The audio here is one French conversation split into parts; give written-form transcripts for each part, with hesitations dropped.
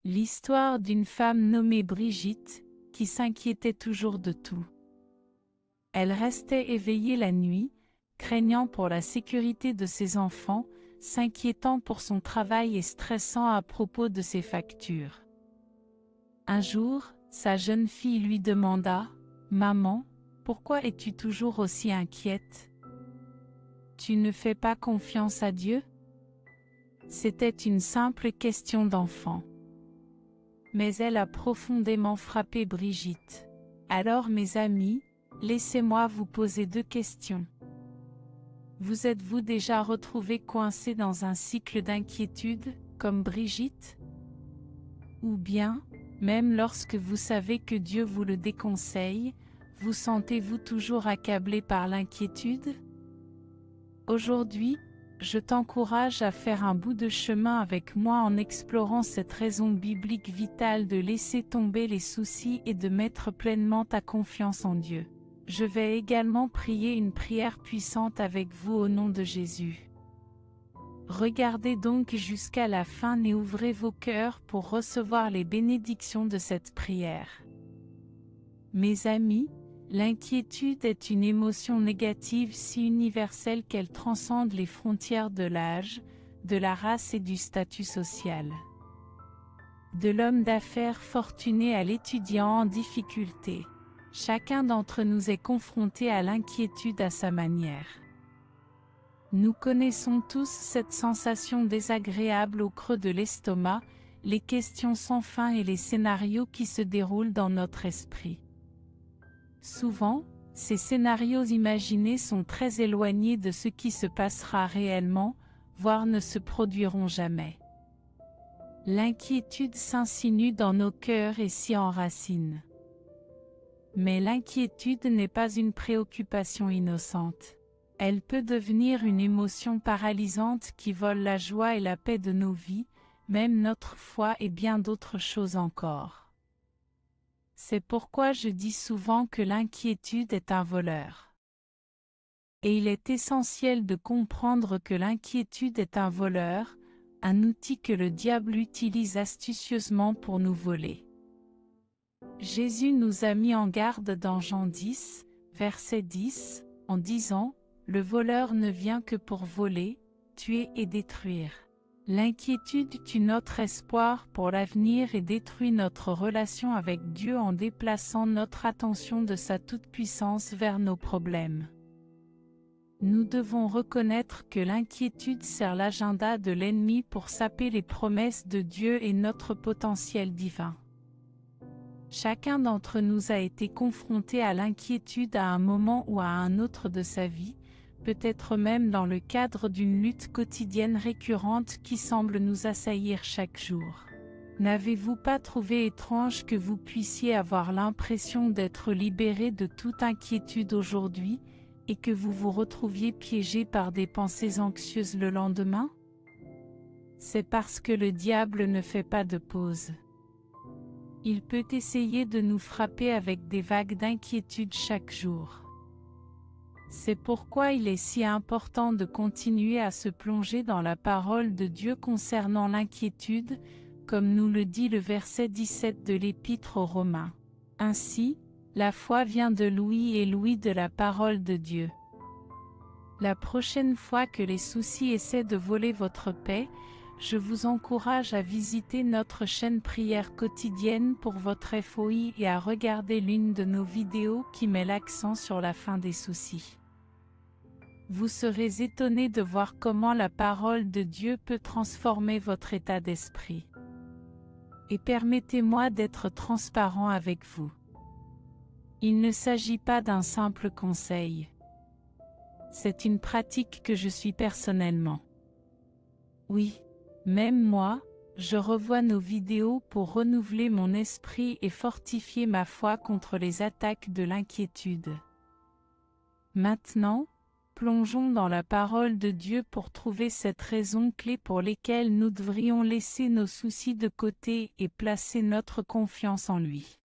L'histoire d'une femme nommée Brigitte, qui s'inquiétait toujours de tout. Elle restait éveillée la nuit, craignant pour la sécurité de ses enfants, s'inquiétant pour son travail et stressant à propos de ses factures. Un jour, sa jeune fille lui demanda « Maman, pourquoi es-tu toujours aussi inquiète? Tu ne fais pas confiance à Dieu ?» C'était une simple question d'enfant. Mais elle a profondément frappé Brigitte. Alors mes amis, laissez-moi vous poser 2 questions. Vous êtes-vous déjà retrouvé coincé dans un cycle d'inquiétude, comme Brigitte? Ou bien, même lorsque vous savez que Dieu vous le déconseille, vous sentez-vous toujours accablé par l'inquiétude? Aujourd'hui, je t'encourage à faire un bout de chemin avec moi en explorant cette raison biblique vitale de laisser tomber les soucis et de mettre pleinement ta confiance en Dieu. Je vais également prier une prière puissante avec vous au nom de Jésus. Regardez donc jusqu'à la fin et ouvrez vos cœurs pour recevoir les bénédictions de cette prière. Mes amis, l'inquiétude est une émotion négative si universelle qu'elle transcende les frontières de l'âge, de la race et du statut social. De l'homme d'affaires fortuné à l'étudiant en difficulté, chacun d'entre nous est confronté à l'inquiétude à sa manière. Nous connaissons tous cette sensation désagréable au creux de l'estomac, les questions sans fin et les scénarios qui se déroulent dans notre esprit. Souvent, ces scénarios imaginés sont très éloignés de ce qui se passera réellement, voire ne se produiront jamais. L'inquiétude s'insinue dans nos cœurs et s'y enracine. Mais l'inquiétude n'est pas une préoccupation innocente. Elle peut devenir une émotion paralysante qui vole la joie et la paix de nos vies, même notre foi et bien d'autres choses encore. C'est pourquoi je dis souvent que l'inquiétude est un voleur. Et il est essentiel de comprendre que l'inquiétude est un voleur, un outil que le diable utilise astucieusement pour nous voler. Jésus nous a mis en garde dans Jean 10, verset 10, en disant « Le voleur ne vient que pour voler, tuer et détruire ». L'inquiétude tue notre espoir pour l'avenir et détruit notre relation avec Dieu en déplaçant notre attention de sa toute-puissance vers nos problèmes. Nous devons reconnaître que l'inquiétude sert l'agenda de l'ennemi pour saper les promesses de Dieu et notre potentiel divin. Chacun d'entre nous a été confronté à l'inquiétude à un moment ou à un autre de sa vie, peut-être même dans le cadre d'une lutte quotidienne récurrente qui semble nous assaillir chaque jour. N'avez-vous pas trouvé étrange que vous puissiez avoir l'impression d'être libéré de toute inquiétude aujourd'hui, et que vous vous retrouviez piégé par des pensées anxieuses le lendemain? C'est parce que le diable ne fait pas de pause. Il peut essayer de nous frapper avec des vagues d'inquiétude chaque jour. C'est pourquoi il est si important de continuer à se plonger dans la parole de Dieu concernant l'inquiétude, comme nous le dit le verset 17 de l'Épître aux Romains. Ainsi, la foi vient de l'ouïe et l'ouïe de la parole de Dieu. La prochaine fois que les soucis essaient de voler votre paix, je vous encourage à visiter notre chaîne Prière quotidienne pour votre FOI et à regarder l'une de nos vidéos qui met l'accent sur la fin des soucis. Vous serez étonné de voir comment la parole de Dieu peut transformer votre état d'esprit. Et permettez-moi d'être transparent avec vous. Il ne s'agit pas d'un simple conseil. C'est une pratique que je suis personnellement. Oui, même moi, je revois nos vidéos pour renouveler mon esprit et fortifier ma foi contre les attaques de l'inquiétude. Maintenant, plongeons dans la parole de Dieu pour trouver cette raison clé pour lesquelles nous devrions laisser nos soucis de côté et placer notre confiance en lui.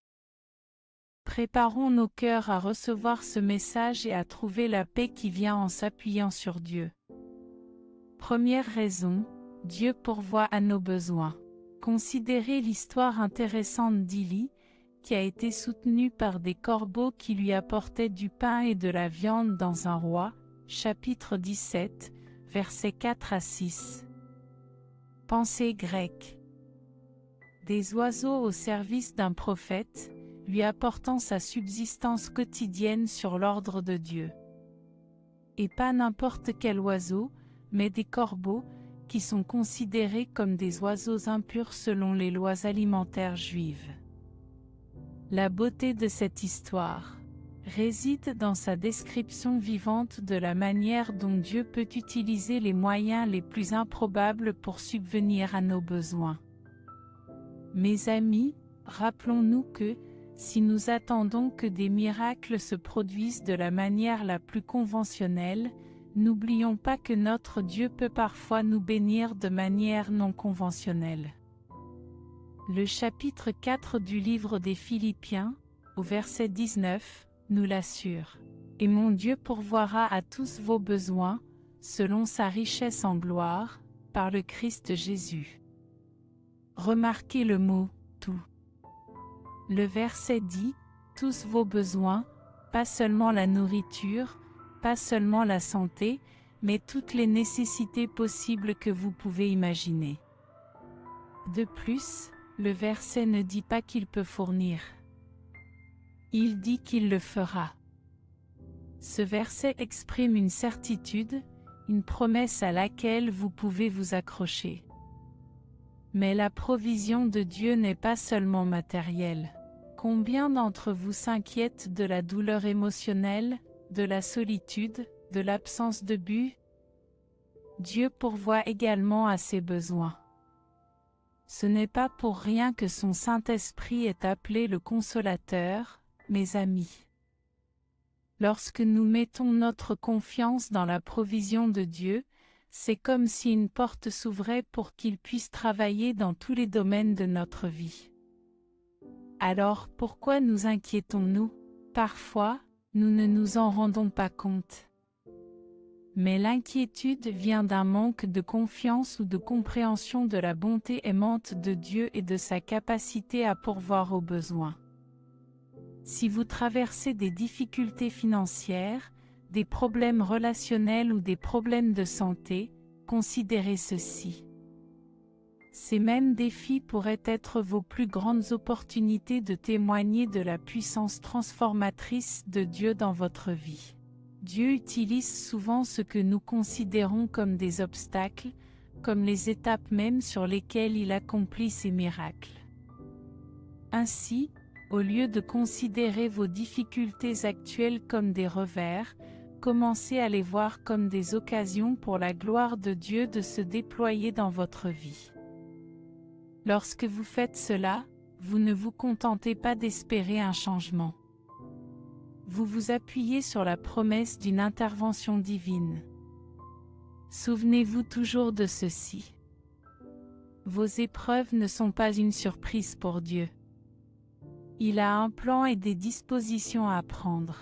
Préparons nos cœurs à recevoir ce message et à trouver la paix qui vient en s'appuyant sur Dieu. Première raison, Dieu pourvoit à nos besoins. Considérez l'histoire intéressante d'Élie, qui a été soutenu par des corbeaux qui lui apportaient du pain et de la viande dans un roi, chapitre 17, versets 4 à 6. Pensée grecque. Des oiseaux au service d'un prophète, lui apportant sa subsistance quotidienne sur l'ordre de Dieu. Et pas n'importe quel oiseau, mais des corbeaux, qui sont considérés comme des oiseaux impurs selon les lois alimentaires juives. La beauté de cette histoire réside dans sa description vivante de la manière dont Dieu peut utiliser les moyens les plus improbables pour subvenir à nos besoins. Mes amis, rappelons-nous que, si nous attendons que des miracles se produisent de la manière la plus conventionnelle, n'oublions pas que notre Dieu peut parfois nous bénir de manière non conventionnelle. Le chapitre 4 du livre des Philippiens, au verset 19, nous l'assure. « Et mon Dieu pourvoira à tous vos besoins, selon sa richesse en gloire, par le Christ Jésus. » Remarquez le mot « tout ». Le verset dit « tous vos besoins », pas seulement la nourriture, pas seulement la santé, mais toutes les nécessités possibles que vous pouvez imaginer. De plus, le verset ne dit pas qu'il peut fournir. Il dit qu'il le fera. Ce verset exprime une certitude, une promesse à laquelle vous pouvez vous accrocher. Mais la provision de Dieu n'est pas seulement matérielle. Combien d'entre vous s'inquiètent de la douleur émotionnelle, de la solitude, de l'absence de but? Dieu pourvoit également à ses besoins. Ce n'est pas pour rien que son Saint-Esprit est appelé le Consolateur, mes amis. Lorsque nous mettons notre confiance dans la provision de Dieu, c'est comme si une porte s'ouvrait pour qu'il puisse travailler dans tous les domaines de notre vie. Alors pourquoi nous inquiétons-nous? Parfois, nous ne nous en rendons pas compte. Mais l'inquiétude vient d'un manque de confiance ou de compréhension de la bonté aimante de Dieu et de sa capacité à pourvoir aux besoins. Si vous traversez des difficultés financières, des problèmes relationnels ou des problèmes de santé, considérez ceci. Ces mêmes défis pourraient être vos plus grandes opportunités de témoigner de la puissance transformatrice de Dieu dans votre vie. Dieu utilise souvent ce que nous considérons comme des obstacles, comme les étapes mêmes sur lesquelles il accomplit ses miracles. Ainsi, au lieu de considérer vos difficultés actuelles comme des revers, commencez à les voir comme des occasions pour la gloire de Dieu de se déployer dans votre vie. Lorsque vous faites cela, vous ne vous contentez pas d'espérer un changement. Vous vous appuyez sur la promesse d'une intervention divine. Souvenez-vous toujours de ceci. Vos épreuves ne sont pas une surprise pour Dieu. Il a un plan et des dispositions à prendre.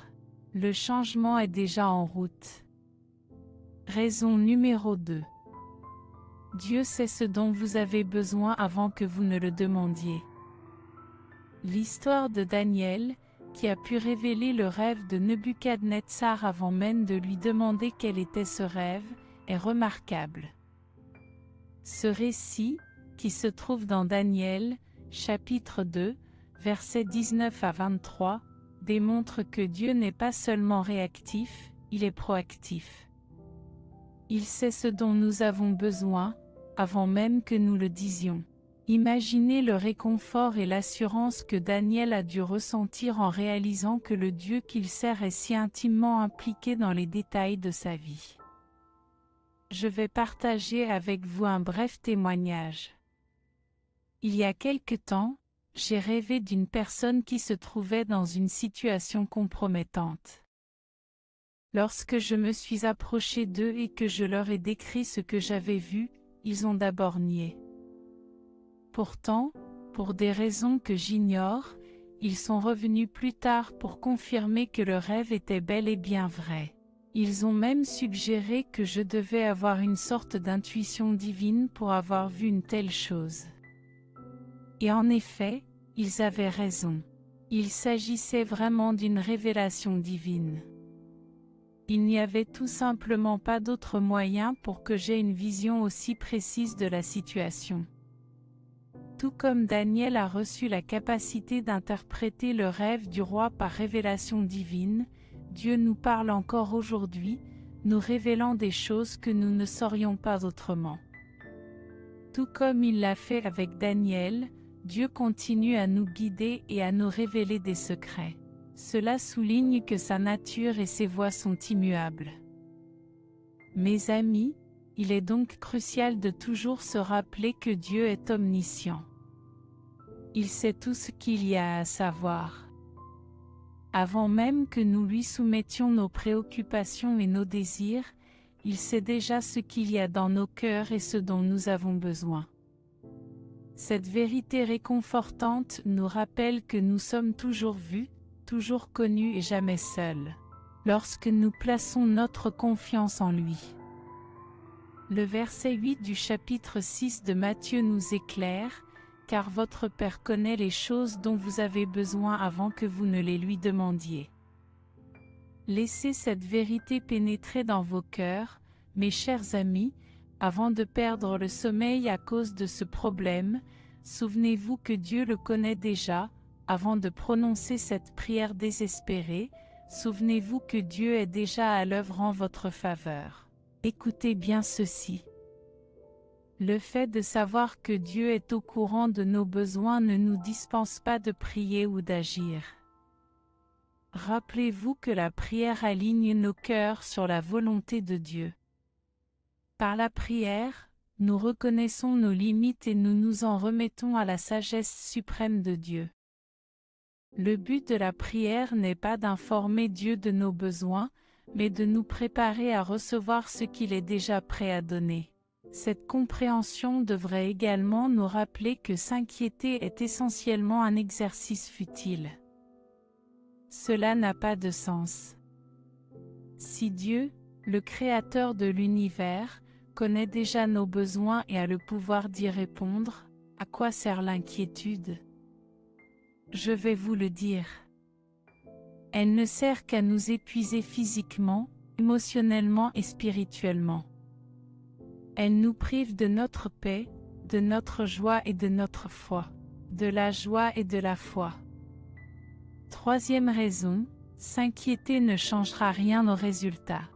Le changement est déjà en route. Raison numéro 2. Dieu sait ce dont vous avez besoin avant que vous ne le demandiez. L'histoire de Daniel, qui a pu révéler le rêve de Nebuchadnezzar avant même de lui demander quel était ce rêve, est remarquable. Ce récit, qui se trouve dans Daniel, chapitre 2, versets 19 à 23, démontre que Dieu n'est pas seulement réactif, il est proactif. Il sait ce dont nous avons besoin, avant même que nous le disions. Imaginez le réconfort et l'assurance que Daniel a dû ressentir en réalisant que le Dieu qu'il sert est si intimement impliqué dans les détails de sa vie. Je vais partager avec vous un bref témoignage. Il y a quelque temps, j'ai rêvé d'une personne qui se trouvait dans une situation compromettante. Lorsque je me suis approché d'eux et que je leur ai décrit ce que j'avais vu, ils ont d'abord nié. Pourtant, pour des raisons que j'ignore, ils sont revenus plus tard pour confirmer que le rêve était bel et bien vrai. Ils ont même suggéré que je devais avoir une sorte d'intuition divine pour avoir vu une telle chose. Et en effet, ils avaient raison. Il s'agissait vraiment d'une révélation divine. Il n'y avait tout simplement pas d'autre moyen pour que j'aie une vision aussi précise de la situation. Tout comme Daniel a reçu la capacité d'interpréter le rêve du roi par révélation divine, Dieu nous parle encore aujourd'hui, nous révélant des choses que nous ne saurions pas autrement. Tout comme il l'a fait avec Daniel, Dieu continue à nous guider et à nous révéler des secrets. Cela souligne que sa nature et ses voies sont immuables. Mes amis, il est donc crucial de toujours se rappeler que Dieu est omniscient. Il sait tout ce qu'il y a à savoir. Avant même que nous lui soumettions nos préoccupations et nos désirs, il sait déjà ce qu'il y a dans nos cœurs et ce dont nous avons besoin. Cette vérité réconfortante nous rappelle que nous sommes toujours vus, toujours connus et jamais seuls, lorsque nous plaçons notre confiance en lui. Le verset 8 du chapitre 6 de Matthieu nous éclaire, « Car votre Père connaît les choses dont vous avez besoin avant que vous ne les lui demandiez. » Laissez cette vérité pénétrer dans vos cœurs, mes chers amis, avant de perdre le sommeil à cause de ce problème. Souvenez-vous que Dieu le connaît déjà, avant de prononcer cette prière désespérée, souvenez-vous que Dieu est déjà à l'œuvre en votre faveur. Écoutez bien ceci. Le fait de savoir que Dieu est au courant de nos besoins ne nous dispense pas de prier ou d'agir. Rappelez-vous que la prière aligne nos cœurs sur la volonté de Dieu. Par la prière, nous reconnaissons nos limites et nous nous en remettons à la sagesse suprême de Dieu. Le but de la prière n'est pas d'informer Dieu de nos besoins, mais de nous préparer à recevoir ce qu'il est déjà prêt à donner. Cette compréhension devrait également nous rappeler que s'inquiéter est essentiellement un exercice futile. Cela n'a pas de sens. Si Dieu, le Créateur de l'univers, connaît déjà nos besoins et a le pouvoir d'y répondre, à quoi sert l'inquiétude? Je vais vous le dire. Elle ne sert qu'à nous épuiser physiquement, émotionnellement et spirituellement. Elle nous prive de notre paix, de notre joie et de notre foi, de la joie et de la foi. Troisième raison, s'inquiéter ne changera rien aux résultats.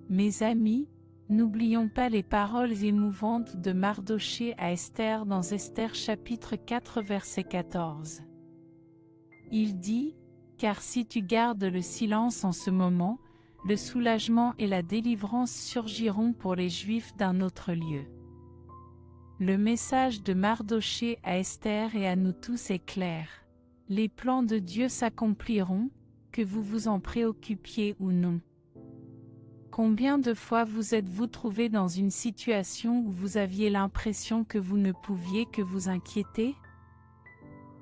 Mes amis, n'oublions pas les paroles émouvantes de Mardochée à Esther dans Esther chapitre 4 verset 14. Il dit, « Car si tu gardes le silence en ce moment, le soulagement et la délivrance surgiront pour les Juifs d'un autre lieu. » Le message de Mardochée à Esther et à nous tous est clair. Les plans de Dieu s'accompliront, que vous vous en préoccupiez ou non. Combien de fois vous êtes-vous trouvé dans une situation où vous aviez l'impression que vous ne pouviez que vous inquiéter?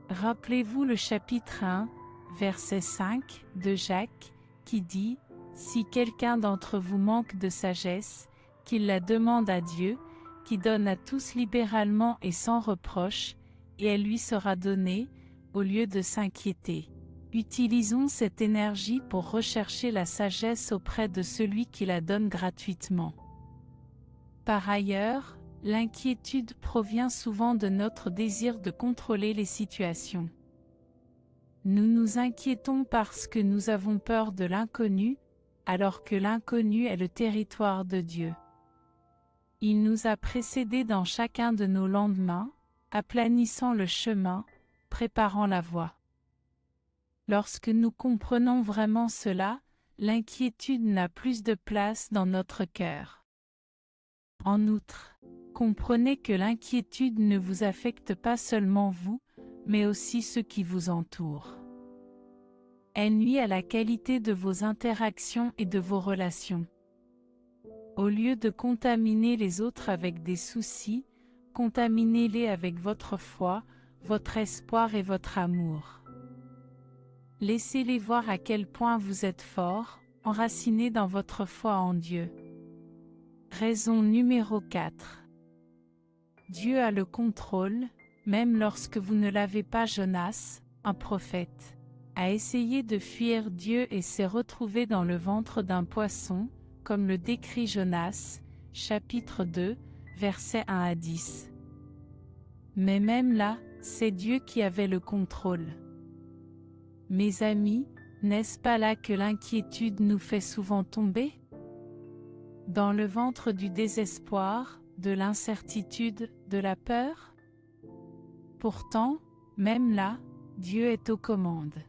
Rappelez-vous le chapitre 1, verset 5, de Jacques, qui dit « Si quelqu'un d'entre vous manque de sagesse, qu'il la demande à Dieu, qui donne à tous libéralement et sans reproche, et elle lui sera donnée, au lieu de s'inquiéter. » Utilisons cette énergie pour rechercher la sagesse auprès de celui qui la donne gratuitement. Par ailleurs, l'inquiétude provient souvent de notre désir de contrôler les situations. Nous nous inquiétons parce que nous avons peur de l'inconnu, alors que l'inconnu est le territoire de Dieu. Il nous a précédés dans chacun de nos lendemains, aplanissant le chemin, préparant la voie. Lorsque nous comprenons vraiment cela, l'inquiétude n'a plus de place dans notre cœur. En outre, comprenez que l'inquiétude ne vous affecte pas seulement vous, mais aussi ceux qui vous entourent. Elle nuit à la qualité de vos interactions et de vos relations. Au lieu de contaminer les autres avec des soucis, contaminez-les avec votre foi, votre espoir et votre amour. Laissez-les voir à quel point vous êtes fort, enraciné dans votre foi en Dieu. Raison numéro 4. Dieu a le contrôle, même lorsque vous ne l'avez pas. Jonas, un prophète, a essayé de fuir Dieu et s'est retrouvé dans le ventre d'un poisson, comme le décrit Jonas, chapitre 2, versets 1 à 10. Mais même là, c'est Dieu qui avait le contrôle. Mes amis, n'est-ce pas là que l'inquiétude nous fait souvent tomber? Dans le ventre du désespoir, de l'incertitude, de la peur? Pourtant, même là, Dieu est aux commandes.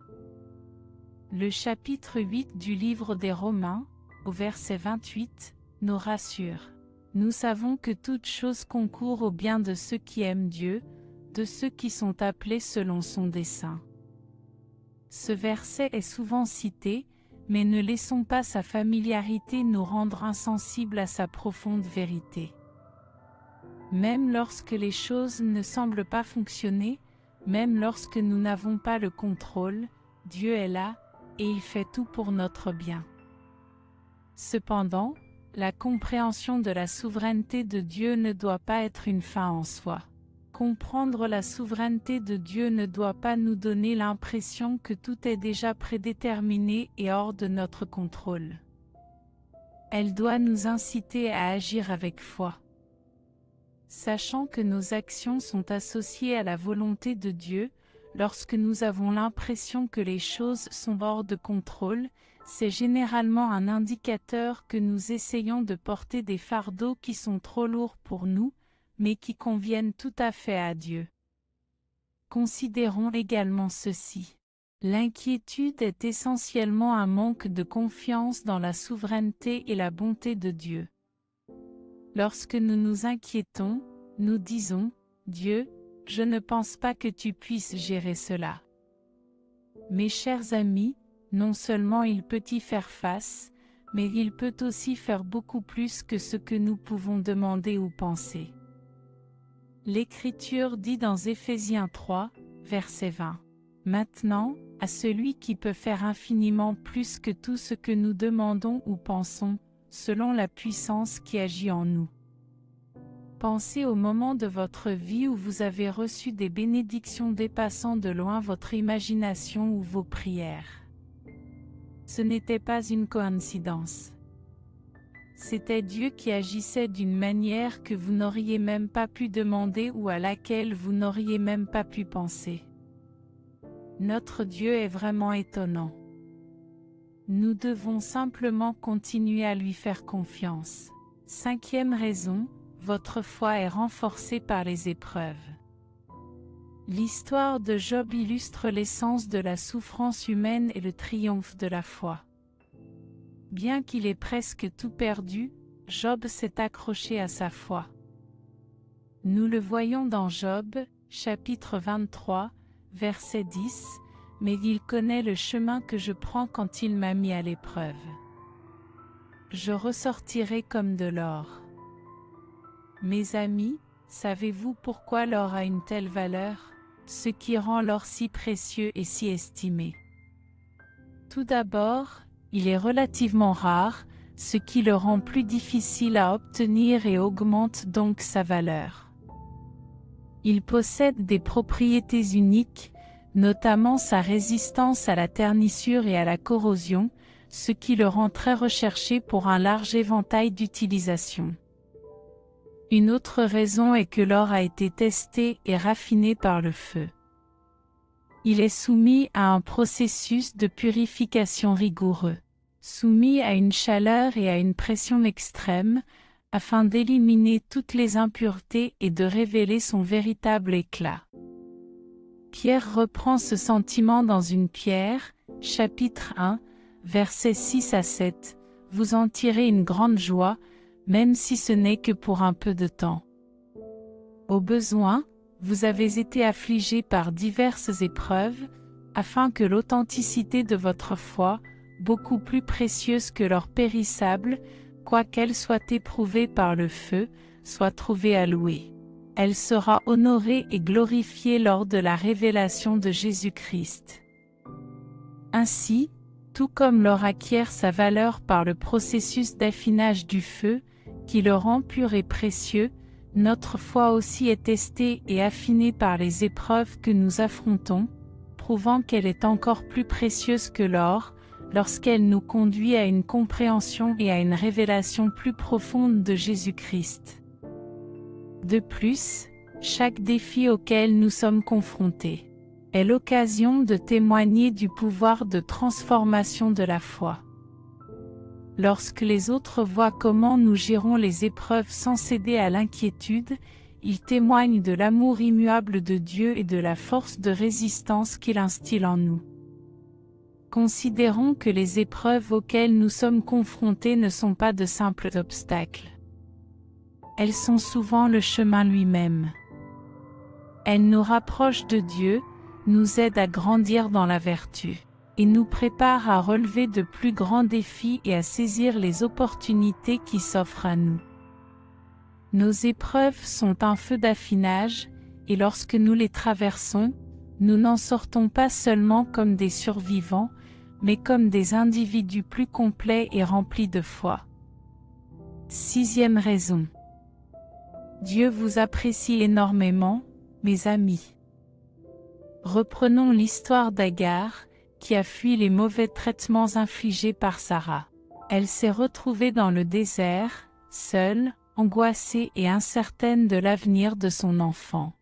Le chapitre 8 du livre des Romains, au verset 28, nous rassure. Nous savons que toute chose concourt au bien de ceux qui aiment Dieu, de ceux qui sont appelés selon son dessein. Ce verset est souvent cité, mais ne laissons pas sa familiarité nous rendre insensibles à sa profonde vérité. Même lorsque les choses ne semblent pas fonctionner, même lorsque nous n'avons pas le contrôle, Dieu est là, et il fait tout pour notre bien. Cependant, la compréhension de la souveraineté de Dieu ne doit pas être une fin en soi. Comprendre la souveraineté de Dieu ne doit pas nous donner l'impression que tout est déjà prédéterminé et hors de notre contrôle. Elle doit nous inciter à agir avec foi. Sachant que nos actions sont associées à la volonté de Dieu, lorsque nous avons l'impression que les choses sont hors de contrôle, c'est généralement un indicateur que nous essayons de porter des fardeaux qui sont trop lourds pour nous, mais qui conviennent tout à fait à Dieu. Considérons également ceci. L'inquiétude est essentiellement un manque de confiance dans la souveraineté et la bonté de Dieu. Lorsque nous nous inquiétons, nous disons, « Dieu, je ne pense pas que tu puisses gérer cela. » Mes chers amis, non seulement il peut y faire face, mais il peut aussi faire beaucoup plus que ce que nous pouvons demander ou penser. L'Écriture dit dans Éphésiens 3, verset 20. Maintenant, à celui qui peut faire infiniment plus que tout ce que nous demandons ou pensons, selon la puissance qui agit en nous. Pensez au moment de votre vie où vous avez reçu des bénédictions dépassant de loin votre imagination ou vos prières. Ce n'était pas une coïncidence. C'était Dieu qui agissait d'une manière que vous n'auriez même pas pu demander ou à laquelle vous n'auriez même pas pu penser. Notre Dieu est vraiment étonnant. Nous devons simplement continuer à lui faire confiance. 5e raison, votre foi est renforcée par les épreuves. L'histoire de Job illustre l'essence de la souffrance humaine et le triomphe de la foi. Bien qu'il ait presque tout perdu, Job s'est accroché à sa foi. Nous le voyons dans Job, chapitre 23, verset 10, « Mais il connaît le chemin que je prends quand il m'a mis à l'épreuve. Je ressortirai comme de l'or. » Mes amis, savez-vous pourquoi l'or a une telle valeur? Ce qui rend l'or si précieux et si estimé. Tout d'abord, il est relativement rare, ce qui le rend plus difficile à obtenir et augmente donc sa valeur. Il possède des propriétés uniques, notamment sa résistance à la ternissure et à la corrosion, ce qui le rend très recherché pour un large éventail d'utilisations. Une autre raison est que l'or a été testé et raffiné par le feu. Il est soumis à un processus de purification rigoureux, soumis à une chaleur et à une pression extrême, afin d'éliminer toutes les impuretés et de révéler son véritable éclat. Pierre reprend ce sentiment dans une Pierre, chapitre 1, versets 6 à 7, « Vous en tirez une grande joie, même si ce n'est que pour un peu de temps. Au besoin, vous avez été affligés par diverses épreuves, afin que l'authenticité de votre foi, beaucoup plus précieuse que l'or périssable, quoiqu'elle soit éprouvée par le feu, soit trouvée à louer. Elle sera honorée et glorifiée lors de la révélation de Jésus-Christ. » Ainsi, tout comme l'or acquiert sa valeur par le processus d'affinage du feu, qui le rend pur et précieux, Notre foi aussi est testée et affinée par les épreuves que nous affrontons, prouvant qu'elle est encore plus précieuse que l'or, lorsqu'elle nous conduit à une compréhension et à une révélation plus profonde de Jésus-Christ. De plus, chaque défi auquel nous sommes confrontés est l'occasion de témoigner du pouvoir de transformation de la foi. Lorsque les autres voient comment nous gérons les épreuves sans céder à l'inquiétude, ils témoignent de l'amour immuable de Dieu et de la force de résistance qu'il instille en nous. Considérons que les épreuves auxquelles nous sommes confrontés ne sont pas de simples obstacles. Elles sont souvent le chemin lui-même. Elles nous rapprochent de Dieu, nous aident à grandir dans la vertu, et nous préparent à relever de plus grands défis et à saisir les opportunités qui s'offrent à nous. Nos épreuves sont un feu d'affinage, et lorsque nous les traversons, nous n'en sortons pas seulement comme des survivants, mais comme des individus plus complets et remplis de foi. 6e raison. Dieu vous apprécie énormément, mes amis. Reprenons l'histoire d'Agar, qui a fui les mauvais traitements infligés par Sarah. Elle s'est retrouvée dans le désert, seule, angoissée et incertaine de l'avenir de son enfant.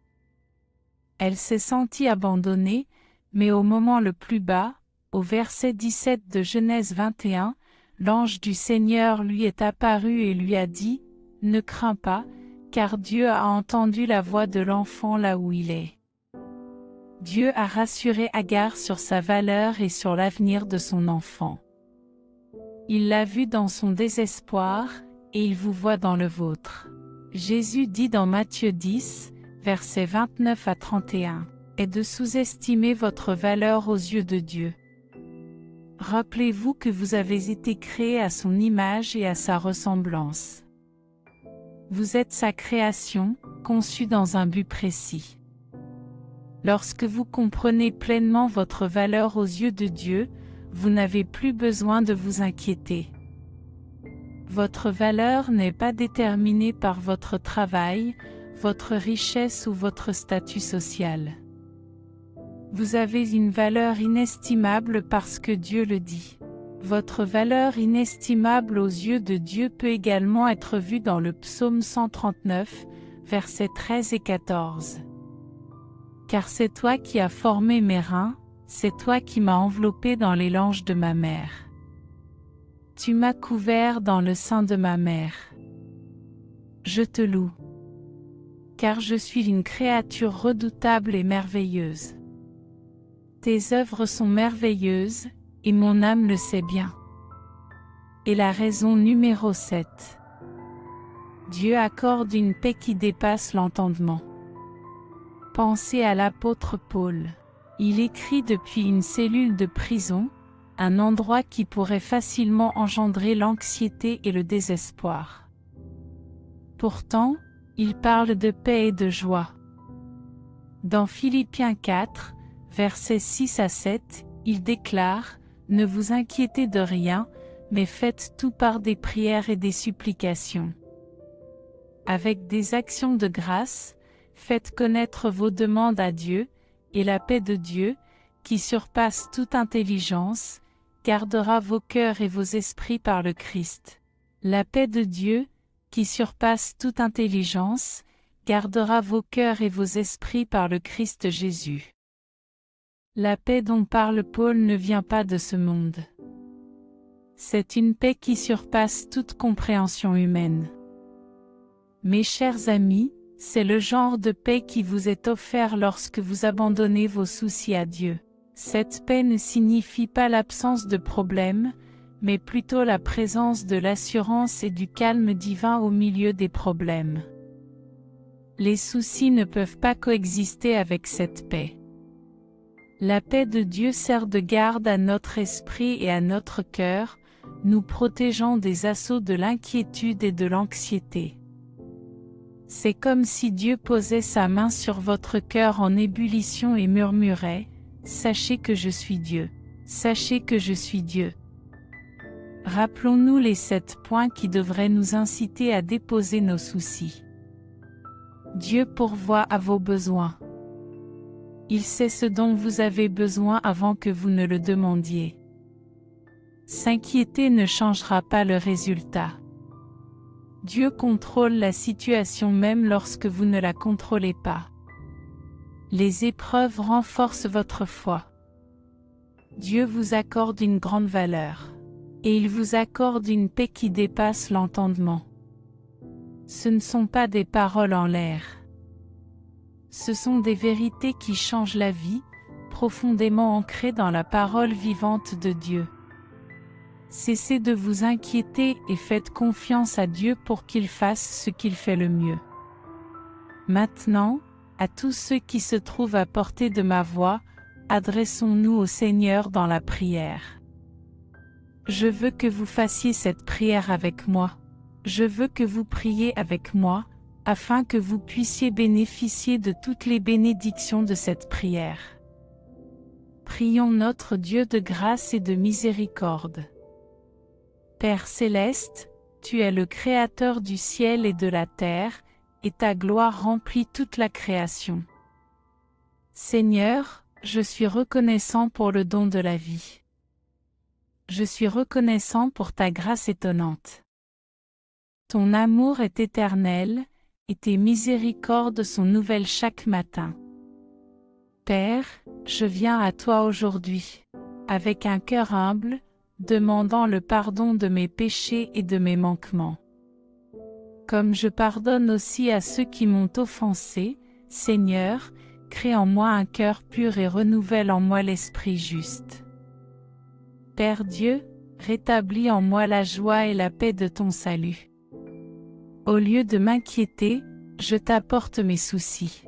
Elle s'est sentie abandonnée, mais au moment le plus bas, au verset 17 de Genèse 21, l'ange du Seigneur lui est apparu et lui a dit « Ne crains pas, car Dieu a entendu la voix de l'enfant là où il est. » Dieu a rassuré Agar sur sa valeur et sur l'avenir de son enfant. Il l'a vu dans son désespoir, et il vous voit dans le vôtre. Jésus dit dans Matthieu 10, versets 29 à 31, « est de sous-estimer votre valeur aux yeux de Dieu. Rappelez-vous que vous avez été créés à son image et à sa ressemblance. Vous êtes sa création, conçue dans un but précis. Lorsque vous comprenez pleinement votre valeur aux yeux de Dieu, vous n'avez plus besoin de vous inquiéter. Votre valeur n'est pas déterminée par votre travail, votre richesse ou votre statut social. Vous avez une valeur inestimable parce que Dieu le dit. Votre valeur inestimable aux yeux de Dieu peut également être vue dans le psaume 139, versets 13 et 14. Car c'est toi qui as formé mes reins, c'est toi qui m'as enveloppé dans les langes de ma mère. Tu m'as couvert dans le sein de ma mère. Je te loue. Car je suis une créature redoutable et merveilleuse. Tes œuvres sont merveilleuses, et mon âme le sait bien. Et la raison numéro 7. Dieu accorde une paix qui dépasse l'entendement. Pensez à l'apôtre Paul. Il écrit depuis une cellule de prison, un endroit qui pourrait facilement engendrer l'anxiété et le désespoir. Pourtant, il parle de paix et de joie. Dans Philippiens 4, versets 6 à 7, il déclare « Ne vous inquiétez de rien, mais faites tout par des prières et des supplications. Avec des actions de grâce, faites connaître vos demandes à Dieu, et la paix de Dieu, qui surpasse toute intelligence, gardera vos cœurs et vos esprits par le Christ. La paix de Dieu, qui surpasse toute intelligence, gardera vos cœurs et vos esprits par le Christ Jésus. » La paix dont parle Paul ne vient pas de ce monde. C'est une paix qui surpasse toute compréhension humaine. Mes chers amis, c'est le genre de paix qui vous est offert lorsque vous abandonnez vos soucis à Dieu. Cette paix ne signifie pas l'absence de problèmes, mais plutôt la présence de l'assurance et du calme divin au milieu des problèmes. Les soucis ne peuvent pas coexister avec cette paix. La paix de Dieu sert de garde à notre esprit et à notre cœur, nous protégeant des assauts de l'inquiétude et de l'anxiété. C'est comme si Dieu posait sa main sur votre cœur en ébullition et murmurait « Sachez que je suis Dieu. Sachez que je suis Dieu. » Rappelons-nous les 7 points qui devraient nous inciter à déposer nos soucis. Dieu pourvoit à vos besoins. Il sait ce dont vous avez besoin avant que vous ne le demandiez. S'inquiéter ne changera pas le résultat. Dieu contrôle la situation même lorsque vous ne la contrôlez pas. Les épreuves renforcent votre foi. Dieu vous accorde une grande valeur. Et il vous accorde une paix qui dépasse l'entendement. Ce ne sont pas des paroles en l'air. Ce sont des vérités qui changent la vie, profondément ancrées dans la parole vivante de Dieu. Cessez de vous inquiéter et faites confiance à Dieu pour qu'il fasse ce qu'il fait le mieux. Maintenant, à tous ceux qui se trouvent à portée de ma voix, adressons-nous au Seigneur dans la prière. Je veux que vous fassiez cette prière avec moi. Je veux que vous priez avec moi, afin que vous puissiez bénéficier de toutes les bénédictions de cette prière. Prions notre Dieu de grâce et de miséricorde. Père céleste, tu es le Créateur du ciel et de la terre, et ta gloire remplit toute la création. Seigneur, je suis reconnaissant pour le don de la vie. Je suis reconnaissant pour ta grâce étonnante. Ton amour est éternel, et tes miséricordes sont nouvelles chaque matin. Père, je viens à toi aujourd'hui, avec un cœur humble, demandant le pardon de mes péchés et de mes manquements. Comme je pardonne aussi à ceux qui m'ont offensé, Seigneur, crée en moi un cœur pur et renouvelle en moi l'esprit juste. Père Dieu, rétablis en moi la joie et la paix de ton salut. Au lieu de m'inquiéter, je t'apporte mes soucis.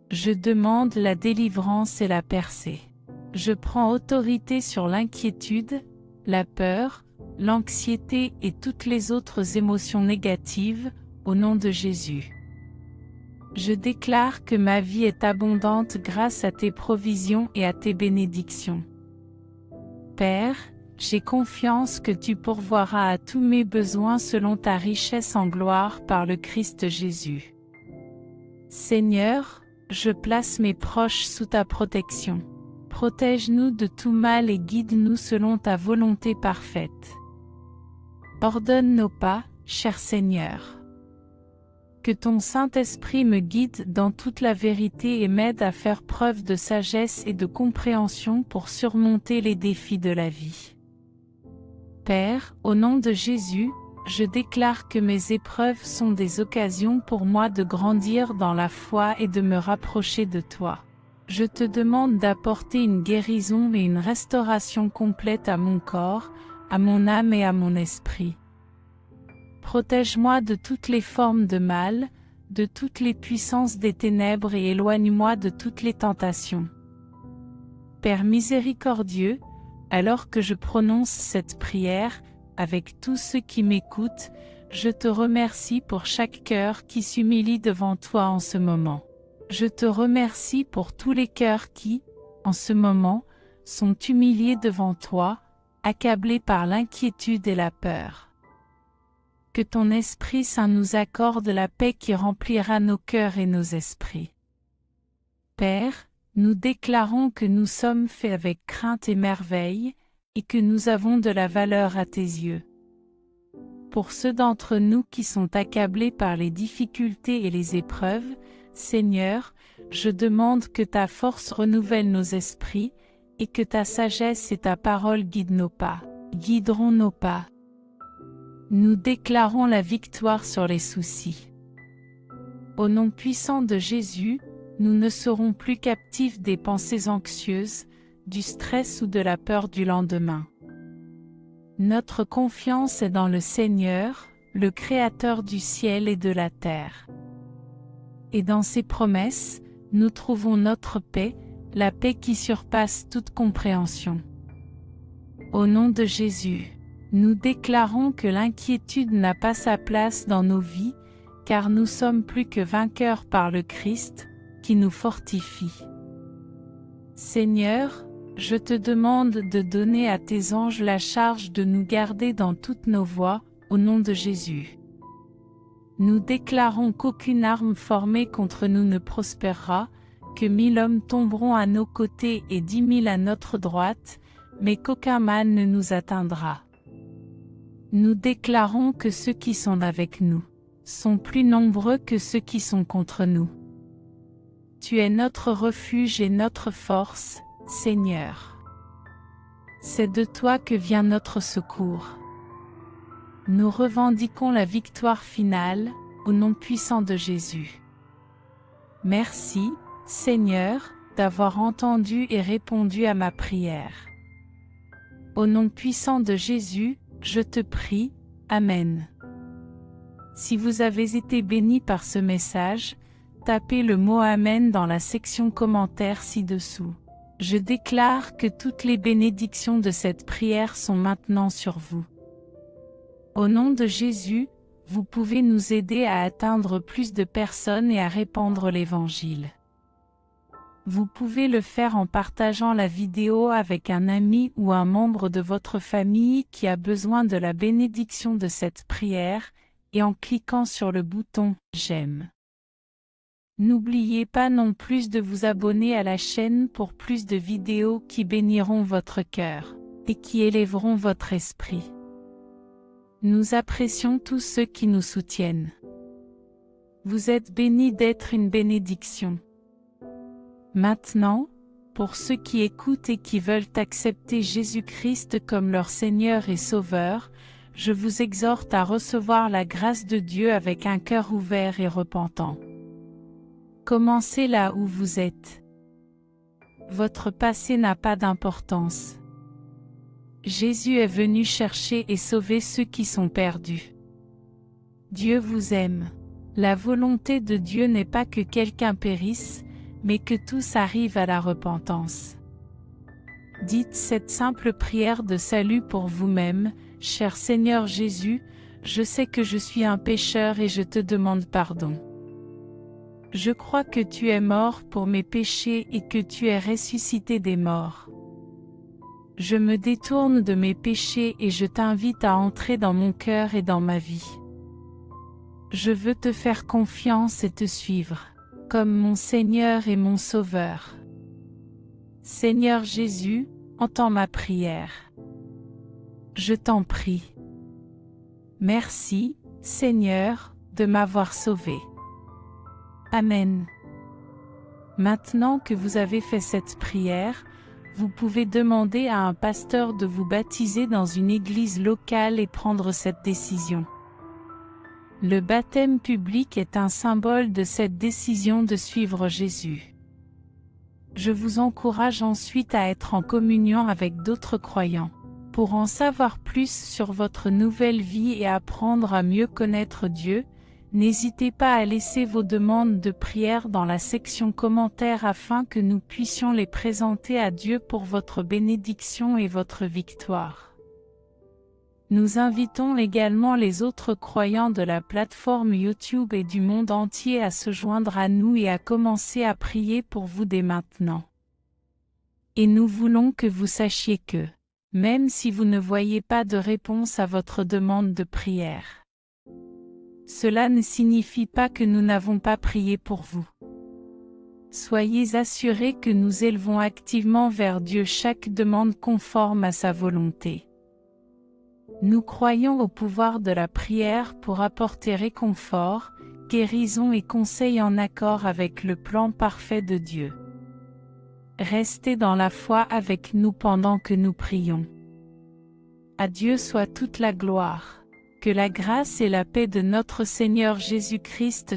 Je demande la délivrance et la percée. Je prends autorité sur l'inquiétude, la peur, l'anxiété et toutes les autres émotions négatives, au nom de Jésus. Je déclare que ma vie est abondante grâce à tes provisions et à tes bénédictions. Père, j'ai confiance que tu pourvoiras à tous mes besoins selon ta richesse en gloire par le Christ Jésus. Seigneur, je place mes proches sous ta protection. Protège-nous de tout mal et guide-nous selon ta volonté parfaite. Ordonne nos pas, cher Seigneur. Que ton Saint-Esprit me guide dans toute la vérité et m'aide à faire preuve de sagesse et de compréhension pour surmonter les défis de la vie. Père, au nom de Jésus, je déclare que mes épreuves sont des occasions pour moi de grandir dans la foi et de me rapprocher de toi. Je te demande d'apporter une guérison et une restauration complète à mon corps, à mon âme et à mon esprit. Protège-moi de toutes les formes de mal, de toutes les puissances des ténèbres et éloigne-moi de toutes les tentations. Père miséricordieux, alors que je prononce cette prière, avec tous ceux qui m'écoutent, je te remercie pour chaque cœur qui s'humilie devant toi en ce moment. Je te remercie pour tous les cœurs qui, en ce moment, sont humiliés devant toi, accablés par l'inquiétude et la peur. Que ton Esprit Saint nous accorde la paix qui remplira nos cœurs et nos esprits. Père, nous déclarons que nous sommes faits avec crainte et merveille, et que nous avons de la valeur à tes yeux. Pour ceux d'entre nous qui sont accablés par les difficultés et les épreuves, Seigneur, je demande que ta force renouvelle nos esprits, et que ta sagesse et ta parole guident nos pas, guideront nos pas. Nous déclarons la victoire sur les soucis. Au nom puissant de Jésus, nous ne serons plus captifs des pensées anxieuses, du stress ou de la peur du lendemain. Notre confiance est dans le Seigneur, le Créateur du ciel et de la terre. Et dans ses promesses, nous trouvons notre paix, la paix qui surpasse toute compréhension. Au nom de Jésus, nous déclarons que l'inquiétude n'a pas sa place dans nos vies, car nous sommes plus que vainqueurs par le Christ, qui nous fortifie. Seigneur, je te demande de donner à tes anges la charge de nous garder dans toutes nos voies, au nom de Jésus. Nous déclarons qu'aucune arme formée contre nous ne prospérera, que 1000 hommes tomberont à nos côtés et 10 000 à notre droite, mais qu'aucun mal ne nous atteindra. Nous déclarons que ceux qui sont avec nous sont plus nombreux que ceux qui sont contre nous. Tu es notre refuge et notre force, Seigneur. C'est de toi que vient notre secours. Nous revendiquons la victoire finale, au nom puissant de Jésus. Merci, Seigneur, d'avoir entendu et répondu à ma prière. Au nom puissant de Jésus, je te prie, Amen. Si vous avez été béni par ce message, tapez le mot Amen dans la section commentaires ci-dessous. Je déclare que toutes les bénédictions de cette prière sont maintenant sur vous. Au nom de Jésus, vous pouvez nous aider à atteindre plus de personnes et à répandre l'Évangile. Vous pouvez le faire en partageant la vidéo avec un ami ou un membre de votre famille qui a besoin de la bénédiction de cette prière, et en cliquant sur le bouton « J'aime ». N'oubliez pas non plus de vous abonner à la chaîne pour plus de vidéos qui béniront votre cœur et qui élèveront votre esprit. Nous apprécions tous ceux qui nous soutiennent. Vous êtes bénis d'être une bénédiction. Maintenant, pour ceux qui écoutent et qui veulent accepter Jésus-Christ comme leur Seigneur et Sauveur, je vous exhorte à recevoir la grâce de Dieu avec un cœur ouvert et repentant. Commencez là où vous êtes. Votre passé n'a pas d'importance. Jésus est venu chercher et sauver ceux qui sont perdus. Dieu vous aime. La volonté de Dieu n'est pas que quelqu'un périsse, mais que tous arrivent à la repentance. Dites cette simple prière de salut pour vous-même. Cher Seigneur Jésus, je sais que je suis un pécheur et je te demande pardon. Je crois que tu es mort pour mes péchés et que tu es ressuscité des morts. Je me détourne de mes péchés et je t'invite à entrer dans mon cœur et dans ma vie. Je veux te faire confiance et te suivre, comme mon Seigneur et mon Sauveur. Seigneur Jésus, entends ma prière. Je t'en prie. Merci, Seigneur, de m'avoir sauvé. Amen. Maintenant que vous avez fait cette prière, vous pouvez demander à un pasteur de vous baptiser dans une église locale et prendre cette décision. Le baptême public est un symbole de cette décision de suivre Jésus. Je vous encourage ensuite à être en communion avec d'autres croyants. Pour en savoir plus sur votre nouvelle vie et apprendre à mieux connaître Dieu, n'hésitez pas à laisser vos demandes de prière dans la section commentaires afin que nous puissions les présenter à Dieu pour votre bénédiction et votre victoire. Nous invitons également les autres croyants de la plateforme YouTube et du monde entier à se joindre à nous et à commencer à prier pour vous dès maintenant. Et nous voulons que vous sachiez que, même si vous ne voyez pas de réponse à votre demande de prière, cela ne signifie pas que nous n'avons pas prié pour vous. Soyez assurés que nous élevons activement vers Dieu chaque demande conforme à sa volonté. Nous croyons au pouvoir de la prière pour apporter réconfort, guérison et conseil en accord avec le plan parfait de Dieu. Restez dans la foi avec nous pendant que nous prions. À Dieu soit toute la gloire. Que la grâce et la paix de notre Seigneur Jésus-Christ